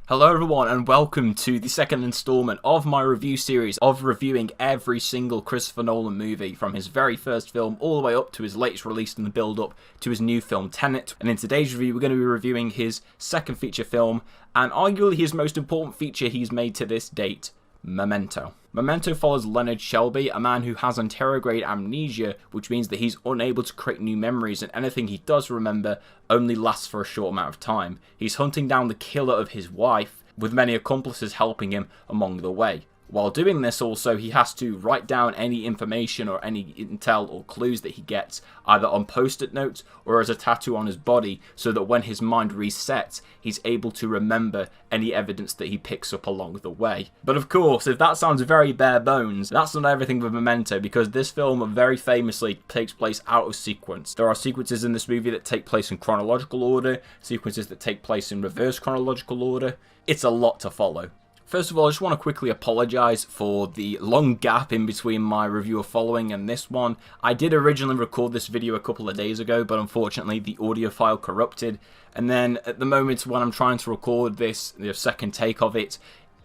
Hello everyone and welcome to the second installment of my review series of reviewing every single Christopher Nolan movie from his very first film all the way up to his latest release in the build-up to his new film Tenet. And in today's review we're going to be reviewing his second feature film and arguably his most important feature he's made to this date, Memento. Memento follows Leonard Shelby, a man who has anterograde amnesia, which means that he's unable to create new memories and anything he does remember only lasts for a short amount of time. He's hunting down the killer of his wife, with many accomplices helping him along the way. While doing this also, he has to write down any information or any intel or clues that he gets, either on post-it notes or as a tattoo on his body, so that when his mind resets, he's able to remember any evidence that he picks up along the way. But of course, if that sounds very bare bones, that's not everything with Memento, because this film very famously takes place out of sequence. There are sequences in this movie that take place in chronological order, sequences that take place in reverse chronological order. It's a lot to follow. First of all, I just want to quickly apologise for the long gap in between my review of Following and this one. I did originally record this video a couple of days ago, but unfortunately the audio file corrupted. And then at the moment when I'm trying to record this, the second take of it,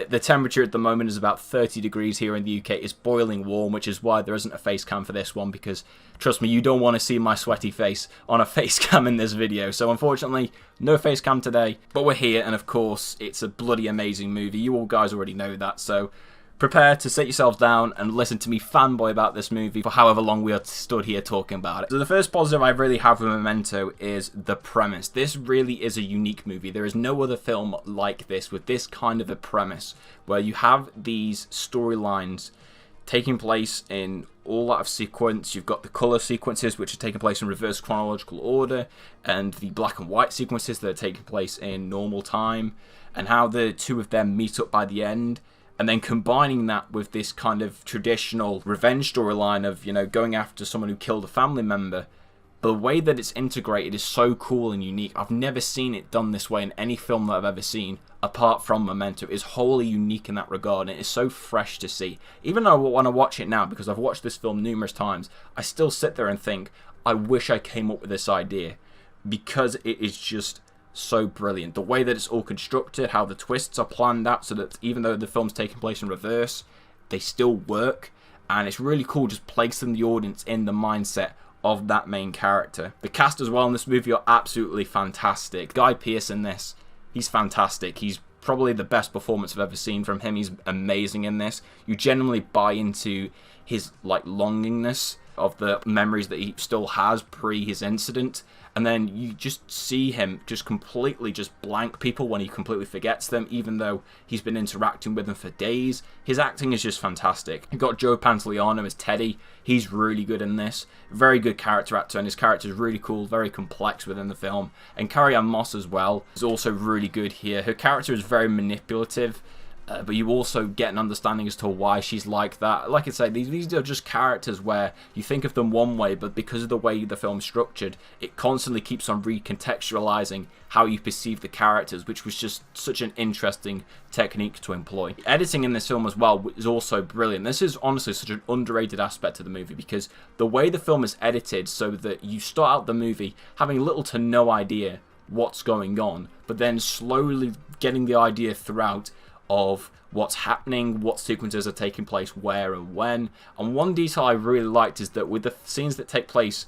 the temperature at the moment is about 30 degrees here in the UK. It's boiling warm, which is why there isn't a face cam for this one, because trust me, you don't want to see my sweaty face on a face cam in this video. So unfortunately, no face cam today, but we're here, and of course, it's a bloody amazing movie. You all guys already know that, so prepare to sit yourselves down and listen to me fanboy about this movie for however long we are stood here talking about it. So the first positive I really have with Memento is the premise. This really is a unique movie. There is no other film like this with this kind of a premise, where you have these storylines taking place in all out of sequence. You've got the colour sequences, which are taking place in reverse chronological order, and the black and white sequences that are taking place in normal time, and how the two of them meet up by the end. And then combining that with this kind of traditional revenge storyline of, you know, going after someone who killed a family member. The way that it's integrated is so cool and unique. I've never seen it done this way in any film that I've ever seen, apart from Memento. It's wholly unique in that regard, and it's so fresh to see. Even though I want to watch it now, because I've watched this film numerous times, I still sit there and think, I wish I came up with this idea, because it is just so brilliant. The way that it's all constructed, how the twists are planned out so that even though the film's taking place in reverse, they still work, and it's really cool just placing the audience in the mindset of that main character. The cast as well in this movie are absolutely fantastic. Guy Pearce in this, he's fantastic. He's probably the best performance I've ever seen from him. He's amazing in this. You genuinely buy into his longingness of the memories that he still has pre his incident, and then you just see him just completely just blank people when he completely forgets them, even though he's been interacting with them for days. His acting is just fantastic. You've got Joe Pantoliano as Teddy. He's really good in this. Very good character actor, and his character is really cool, very complex within the film. And Carrie-Anne Moss as well is also really good here. Her character is very manipulative, but you also get an understanding as to why she's like that. Like I say, these are just characters where you think of them one way, but because of the way the film's structured, it constantly keeps on recontextualizing how you perceive the characters, which was just such an interesting technique to employ. Editing in this film as well is also brilliant. This is honestly such an underrated aspect of the movie, because the way the film is edited so that you start out the movie having little to no idea what's going on, but then slowly getting the idea throughout of what's happening, what sequences are taking place where and when. And one detail I really liked is that with the scenes that take place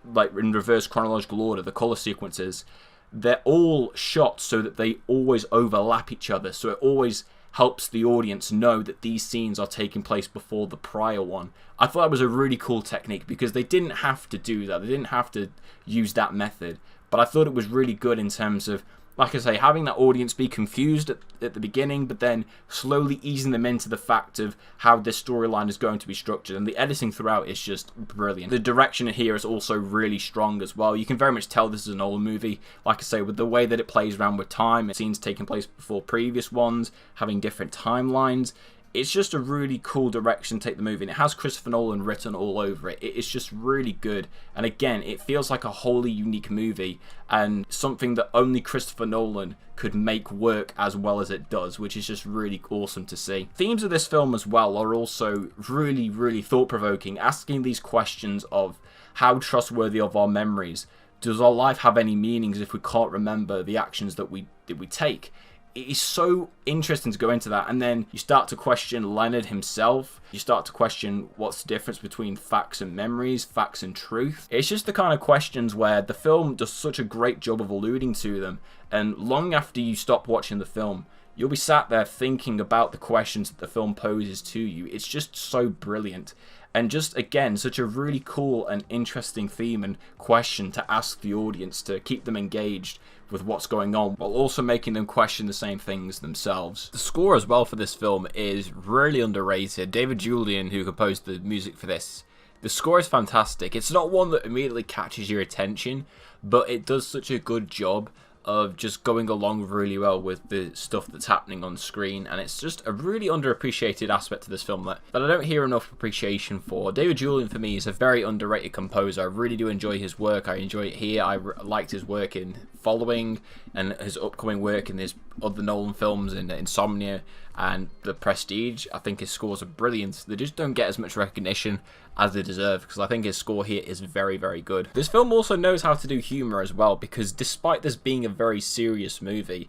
like in reverse chronological order, the color sequences, they're all shot so that they always overlap each other, so it always helps the audience know that these scenes are taking place before the prior one. I thought that was a really cool technique, because they didn't have to do that, they didn't have to use that method, but I thought it was really good in terms of, like I say, having that audience be confused at the beginning, but then slowly easing them into the fact of how this storyline is going to be structured. And the editing throughout is just brilliant. The direction here is also really strong as well. You can very much tell this is an old movie. Like I say, with the way that it plays around with time, scenes taking place before previous ones, having different timelines. It's just a really cool direction to take the movie, and it has Christopher Nolan written all over it. It's just really good, and again, it feels like a wholly unique movie, and something that only Christopher Nolan could make work as well as it does, which is just really awesome to see. Themes of this film as well are also really, really thought-provoking, asking these questions of how trustworthy of our memories. Does our life have any meanings if we can't remember the actions that we take? it is so interesting to go into that, and then you start to question Leonard himself. You start to question what's the difference between facts and memories, facts and truth. It's just the kind of questions where the film does such a great job of alluding to them, and long after you stop watching the film, you'll be sat there thinking about the questions that the film poses to you. It's just so brilliant. And just, again, such a really cool and interesting theme and question to ask the audience to keep them engaged with what's going on, while also making them question the same things themselves. The score as well for this film is really underrated. David Julian, who composed the music for this, the score is fantastic. It's not one that immediately catches your attention, but it does such a good job of just going along really well with the stuff that's happening on screen, and it's just a really underappreciated aspect to this film that I don't hear enough appreciation for. David Julian, for me, is a very underrated composer. I really do enjoy his work. I enjoy it here. I liked his work in Following and his upcoming work in his other Nolan films in Insomnia and The Prestige. I think his scores are brilliant. They just don't get as much recognition as they deserve, because I think his score here is very, very good. This film also knows how to do humour as well, because despite this being a very serious movie,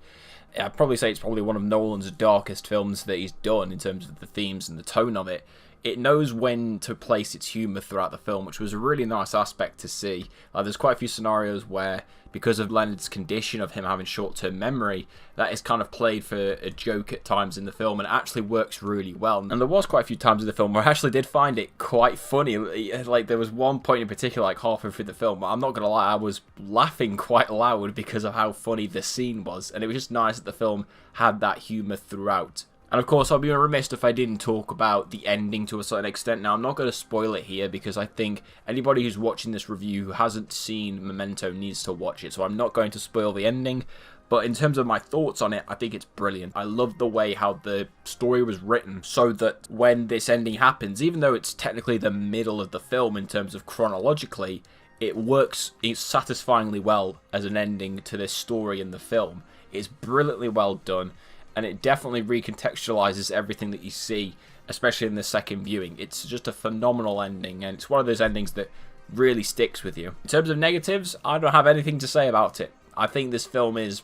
I'd probably say it's probably one of Nolan's darkest films that he's done in terms of the themes and the tone of it. It knows when to place its humour throughout the film, which was a really nice aspect to see. There's quite a few scenarios where, because of Leonard's condition of him having short-term memory, that is kind of played for a joke at times in the film, and it actually works really well. And there was quite a few times in the film where I actually did find it quite funny. Like, there was one point in particular, like halfway through the film, I'm not gonna lie, I was laughing quite loud because of how funny the scene was, and it was just nice that the film had that humour throughout. And of course, I'll be remiss if I didn't talk about the ending to a certain extent. Now, I'm not going to spoil it here, because I think anybody who's watching this review who hasn't seen Memento needs to watch it, so I'm not going to spoil the ending. But in terms of my thoughts on it, I think it's brilliant. I love the way how the story was written, so that when this ending happens, even though it's technically the middle of the film in terms of chronologically, it works satisfyingly well as an ending to this story in the film. It's brilliantly well done, and it definitely recontextualizes everything that you see, especially in the second viewing. It's just a phenomenal ending, and it's one of those endings that really sticks with you. In terms of negatives, I don't have anything to say about it. I think this film is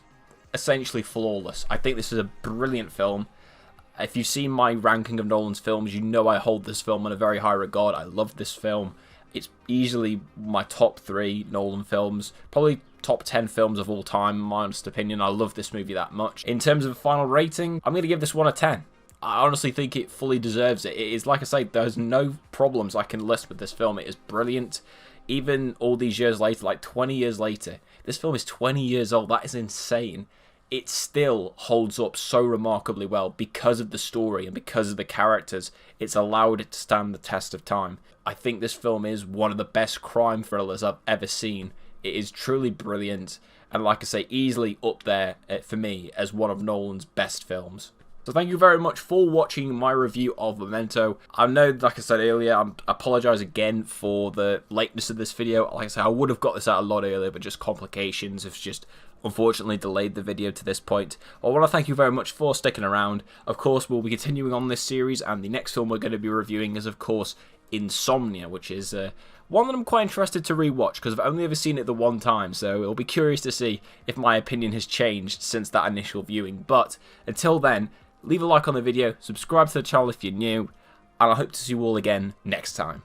essentially flawless. I think this is a brilliant film. If you've seen my ranking of Nolan's films, you know I hold this film in a very high regard. I love this film. It's easily my top 3 Nolan films. Probably top 10 films of all time, in my honest opinion. I love this movie that much. In terms of final rating, I'm going to give this one a 10. I honestly think it fully deserves it. It is, like I say, there's no problems I can list with this film. It is brilliant. Even all these years later, like 20 years later, this film is 20 years old. That is insane. It still holds up so remarkably well because of the story and because of the characters. It's allowed it to stand the test of time. I think this film is one of the best crime thrillers I've ever seen. It is truly brilliant, and like I say, easily up there for me as one of Nolan's best films. So thank you very much for watching my review of Memento. I know, like I said earlier, I apologise again for the lateness of this video. Like I said, I would have got this out a lot earlier, but just complications have just unfortunately delayed the video to this point. I want to thank you very much for sticking around. Of course, we'll be continuing on this series, and the next film we're going to be reviewing is, of course, Insomnia, which is one that I'm quite interested to rewatch, because I've only ever seen it the one time, so it'll be curious to see if my opinion has changed since that initial viewing. But until then, leave a like on the video, subscribe to the channel if you're new, and I hope to see you all again next time.